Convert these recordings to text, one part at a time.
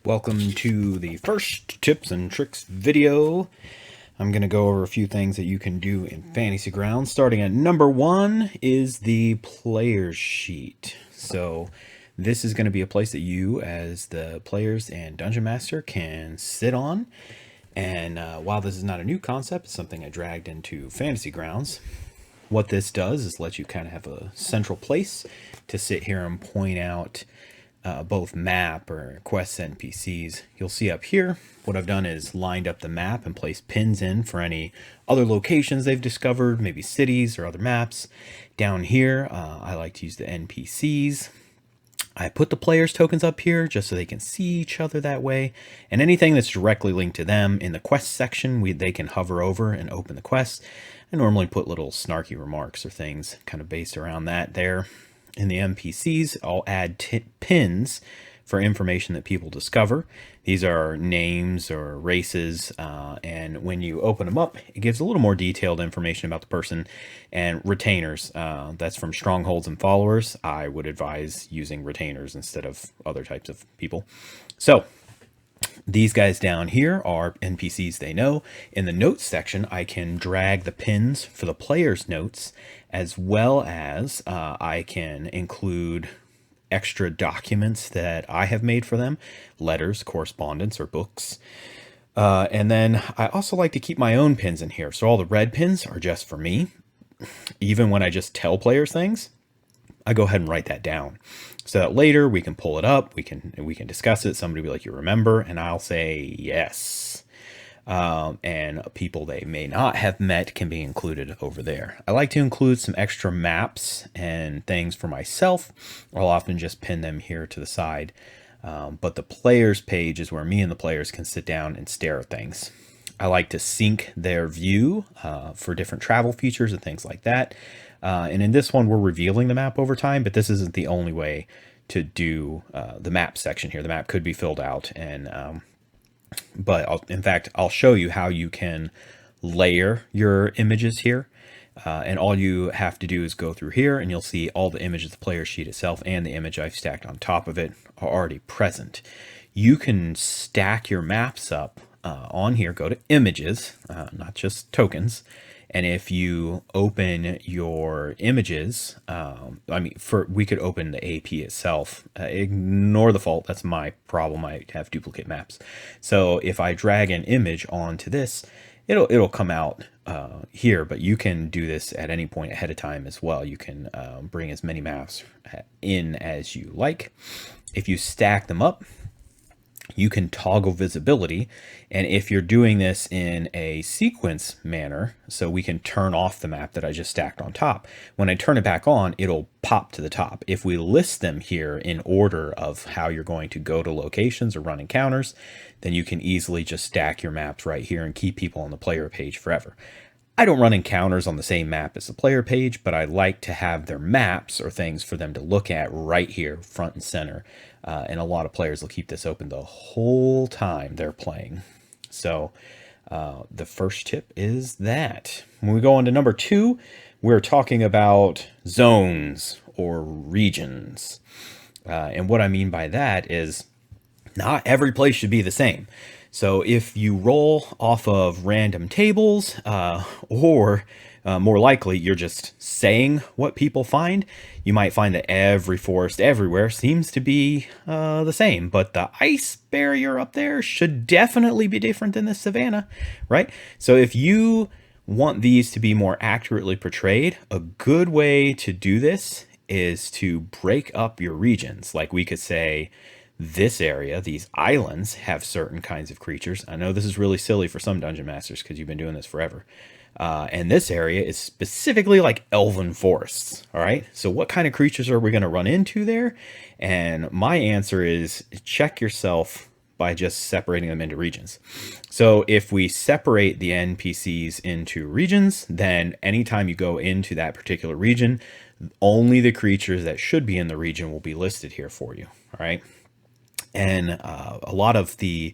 Welcome to the first tips and tricks video. I'm going to go over a few things that you can do in Fantasy Grounds. Starting at number 1 is the players sheet. So this is going to be a place that you as the players and Dungeon Master can sit on. And while this is not a new concept, it's something I dragged into Fantasy Grounds. What this does is let you kind of have a central place to sit here and point out both map or quest NPCs. You'll see up here, what I've done is lined up the map and placed pins in for any other locations they've discovered, maybe cities or other maps. Down here, I like to use the NPCs. I put the players tokens up here just so they can see each other that way. And anything that's directly linked to them in the quest section, they can hover over and open the quest. I normally put little snarky remarks or things kind of based around that there. In the NPCs, I'll add pins for information that people discover. These are names or races, and when you open them up, it gives a little more detailed information about the person. And retainers, that's from strongholds and followers. I would advise using retainers instead of other types of people. So these guys down here are NPCs they know. In the notes section, I can drag the pins for the player's notes, as well as I can include extra documents that I have made for them, letters, correspondence, or books. And then I also like to keep my own pins in here. So all the red pins are just for me. Even when I just tell players things, I go ahead and write that down so that later we can pull it up. We can discuss it. Somebody will be like, you remember? And I'll say yes. And people they may not have met can be included over there. I like to include some extra maps and things for myself. I'll often just pin them here to the side. But the players page is where me and the players can sit down and stare at things. I like to sync their view for different travel features and things like that. And in this one, we're revealing the map over time, but this isn't the only way to do the map section here. The map could be filled out, and but in fact, I'll show you how you can layer your images here. And all you have to do is go through here, and you'll see all the images, the player sheet itself, and the image I've stacked on top of it are already present. You can stack your maps up on here. Go to images, not just tokens. And if you open your images, we could open the AP itself. Ignore the fault. That's my problem. I have duplicate maps. So if I drag an image onto this, it'll come out here. But you can do this at any point ahead of time as well. You can bring as many maps in as you like. If you stack them up, you can toggle visibility, and if you're doing this in a sequence manner, so we can turn off the map that I just stacked on top. When I turn it back on, it'll pop to the top. If we list them here in order of how you're going to go to locations or run encounters, then you can easily just stack your maps right here and keep people on the player page forever. I don't run encounters on the same map as the player page, but I like to have their maps or things for them to look at right here, front and center. And a lot of players will keep this open the whole time they're playing. So the first tip is that. When we go on to number 2, we're talking about zones or regions. And what I mean by that is not every place should be the same. So if you roll off of random tables, or more likely you're just saying what people find, you might find that every forest everywhere seems to be the same. But the ice barrier up there should definitely be different than the savanna, right? So if you want these to be more accurately portrayed, a good way to do this is to break up your regions. Like we could say, this area, these islands, have certain kinds of creatures. I know this is really silly for some dungeon masters because you've been doing this forever. And this area is specifically like elven forests. All right. So what kind of creatures are we going to run into there? And my answer is check yourself by just separating them into regions. So if we separate the NPCs into regions, then anytime you go into that particular region, only the creatures that should be in the region will be listed here for you. All right. And a lot of the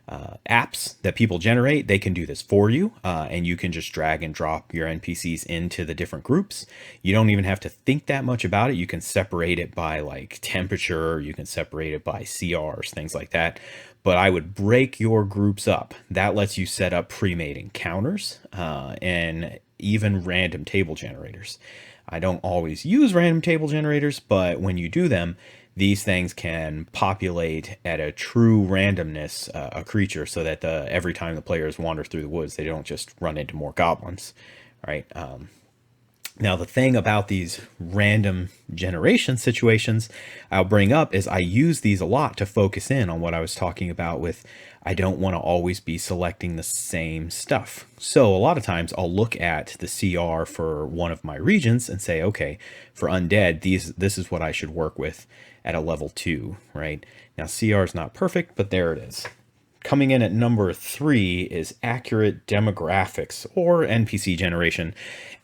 apps that people generate, they can do this for you, and you can just drag and drop your NPCs into the different groups. You don't even have to think that much about it. You can separate it by like temperature, you can separate it by CRs, things like that. But I would break your groups up. That lets you set up pre-made encounters and even random table generators. I don't always use random table generators, but when you do them, these things can populate at a true randomness a creature, so that every time the players wander through the woods, they don't just run into more goblins, right? Now, the thing about these random generation situations I'll bring up is I use these a lot to focus in on what I was talking about with I don't want to always be selecting the same stuff. So a lot of times I'll look at the CR for one of my regions and say, okay, for undead, this is what I should work with at a level 2, right? Now, CR is not perfect, but there it is. Coming in at number 3 is accurate demographics, or NPC generation.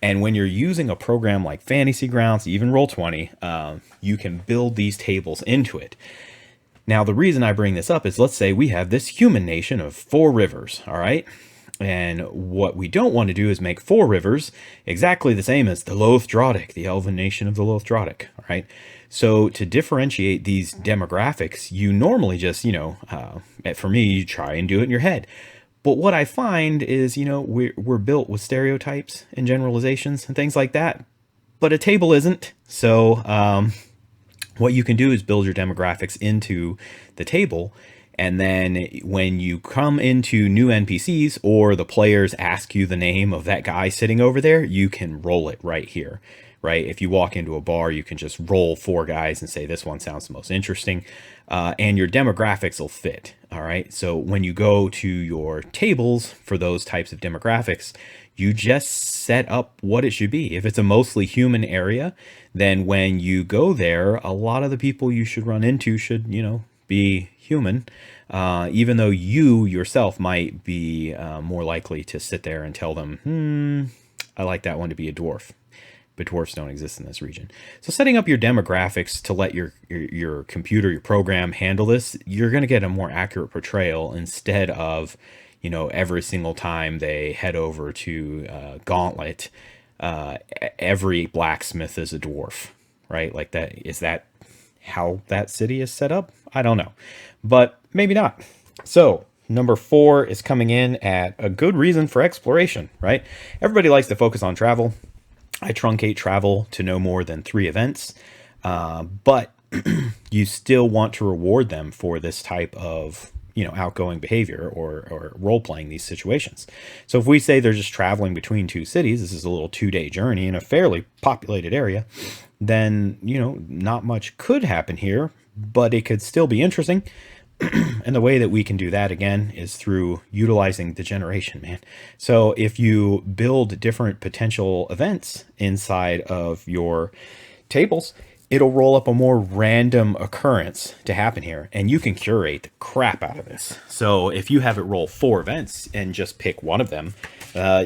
And when you're using a program like Fantasy Grounds, even Roll20, you can build these tables into it. Now, the reason I bring this up is, let's say we have this human nation of 4 rivers, all right? And what we don't want to do is make 4 rivers exactly the same as the Lothdrotic, the elven nation of the Lothdrotic, all right? So to differentiate these demographics, you normally just, for me, you try and do it in your head. But what I find is, we're built with stereotypes and generalizations and things like that, but a table isn't. So what you can do is build your demographics into the table. And then when you come into new NPCs or the players ask you the name of that guy sitting over there, you can roll it right here, right? If you walk into a bar, you can just roll 4 guys and say, this one sounds the most interesting. And your demographics will fit, all right? So when you go to your tables for those types of demographics, you just set up what it should be. If it's a mostly human area, then when you go there, a lot of the people you should run into should, be human, even though you yourself might be more likely to sit there and tell them, I like that one to be a dwarf. But dwarfs don't exist in this region. So setting up your demographics to let your computer, your program handle this, you're going to get a more accurate portrayal instead of, every single time they head over to Gauntlet, every blacksmith is a dwarf, right? Like that. Is that how that city is set up? I don't know, but maybe not. So number 4 is coming in at a good reason for exploration, right? Everybody likes to focus on travel. I truncate travel to no more than 3 events, but you still want to reward them for this type of, outgoing behavior or role-playing these situations. So if we say they're just traveling between 2 cities, this is a little 2-day journey in a fairly populated area, then, not much could happen here, but it could still be interesting. And the way that we can do that, again, is through utilizing degeneration, man. So if you build different potential events inside of your tables, it'll roll up a more random occurrence to happen here, and you can curate the crap out of this. So if you have it roll 4 events and just pick one of them,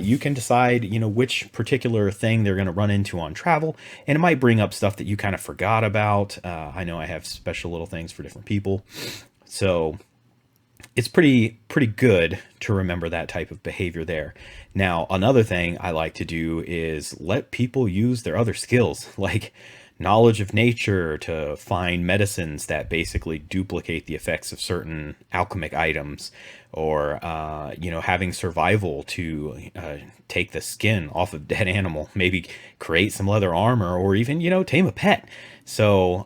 you can decide, which particular thing they're going to run into on travel, and it might bring up stuff that you kind of forgot about. I know I have special little things for different people. So it's pretty good to remember that type of behavior there. Now, another thing I like to do is let people use their other skills, like knowledge of nature to find medicines that basically duplicate the effects of certain alchemic items, or, having survival to take the skin off of dead animal, maybe create some leather armor, or even, tame a pet. So,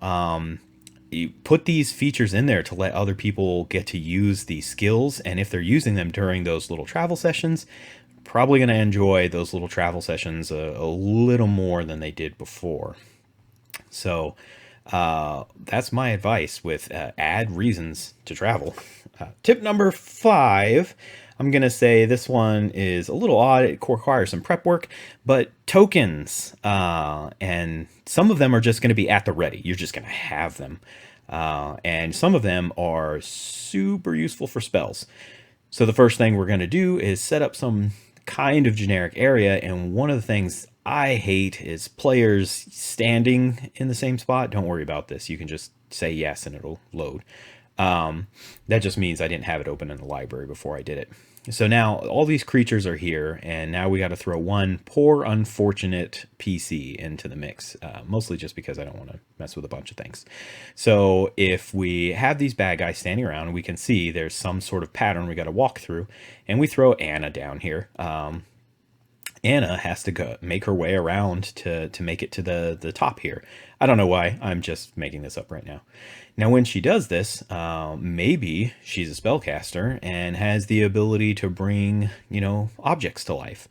you put these features in there to let other people get to use these skills, and if they're using them during those little travel sessions, probably going to enjoy those little travel sessions a little more than they did before. So that's my advice with add reasons to travel. Tip number 5, I'm going to say this one is a little odd. It requires some prep work, but tokens, and some of them are just going to be at the ready. You're just going to have them. And some of them are super useful for spells. So the first thing we're going to do is set up some kind of generic area. And one of the things I hate is players standing in the same spot. Don't worry about this. You can just say yes and it'll load. That just means I didn't have it open in the library before I did it. So now all these creatures are here, and now we got to throw one poor, unfortunate PC into the mix, mostly just because I don't want to mess with a bunch of things. So if we have these bad guys standing around, we can see there's some sort of pattern we got to walk through, and we throw Anna down here. Anna has to go make her way around to make it to the top here. I don't know why. I'm just making this up right now. Now, when she does this, maybe she's a spellcaster and has the ability to bring, objects to life.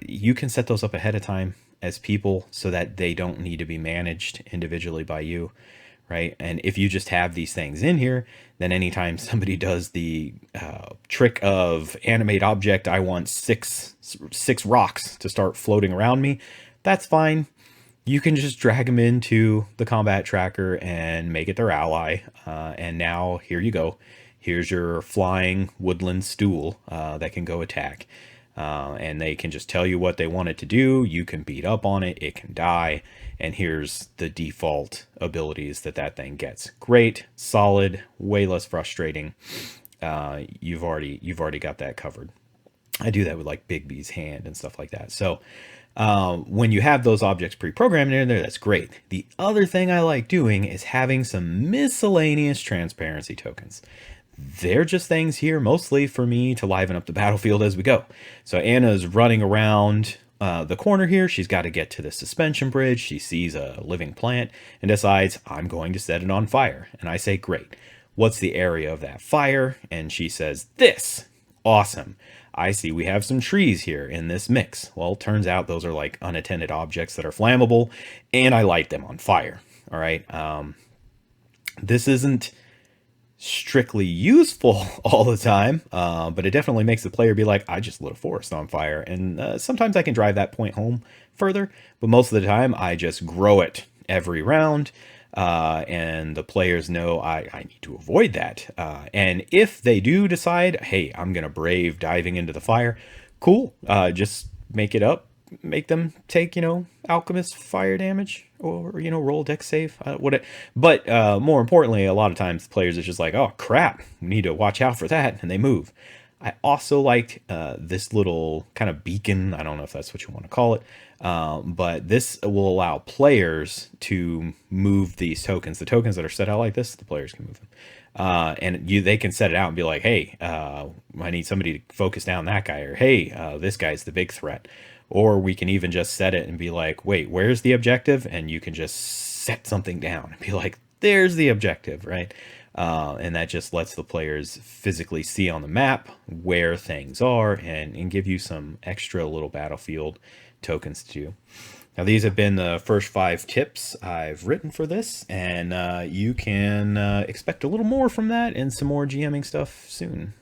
You can set those up ahead of time as people so that they don't need to be managed individually by you, right? And if you just have these things in here, then anytime somebody does the trick of animate object, I want six rocks to start floating around me, that's fine. You can just drag them into the combat tracker and make it their ally. And now here you go. Here's your flying woodland stool that can go attack. And they can just tell you what they want it to do. You can beat up on it. It can die. And here's the default abilities that thing gets. Great, solid, way less frustrating. You've already got that covered. I do that with like Bigby's hand and stuff like that. So when you have those objects pre-programmed in there, that's great. The other thing I like doing is having some miscellaneous transparency tokens. They're just things here mostly for me to liven up the battlefield as we go. So Anna's running around the corner here. She's got to get to the suspension bridge. She sees a living plant and decides, I'm going to set it on fire. And I say, great. What's the area of that fire? And she says, this. Awesome. I see we have some trees here in this mix. Well, turns out those are like unattended objects that are flammable, and I light them on fire. All right. This isn't strictly useful all the time, but it definitely makes the player be like, I just lit a forest on fire. And sometimes I can drive that point home further, but most of the time I just grow it every round. And the players know I need to avoid that. And if they do decide, hey, I'm going to brave diving into the fire, cool. Just make it up. Make them take, alchemist fire damage or, roll dex save. But more importantly, a lot of times the players are just like, oh, crap, we need to watch out for that. And they move. I also liked this little kind of beacon. I don't know if that's what you want to call it. But this will allow players to move these tokens. The tokens that are set out like this, the players can move them. And they can set it out and be like, hey, I need somebody to focus down that guy. Or, hey, this guy's the big threat. Or we can even just set it and be like, wait, where's the objective? And you can just set something down and be like, there's the objective, right? And that just lets the players physically see on the map where things are and give you some extra little battlefield tokens to do. Now, these have been the first 5 tips I've written for this, and you can expect a little more from that and some more GMing stuff soon.